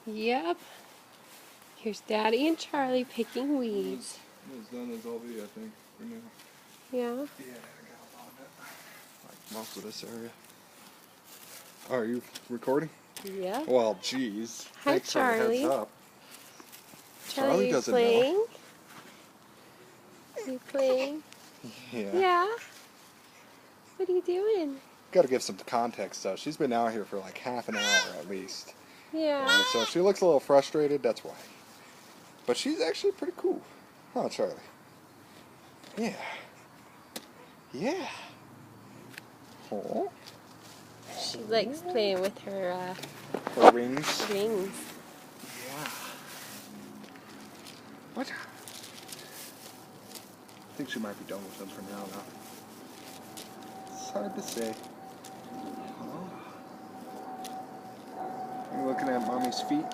Yep. Here's Daddy and Charlie picking weeds. As done as I'll be, I think, for now. Yeah? Yeah, I got a lot of it. Like most of this area. Oh, are you recording? Yeah. Well, geez. Hi, Thanks for the Charlie. heads up. Charlie, doesn't playing? know. You playing? Yeah. Yeah? What are you doing? Got to give some context, though. She's been out here for like half an hour at least. Yeah. And so if she looks a little frustrated, that's why. But she's actually pretty cool. Huh, Charlie? Yeah. Yeah. Oh. She likes playing with her Her rings. rings. Yeah. What? I think she might be done with them for now, though. It's hard to say. Oh. You looking at Mommy's feet?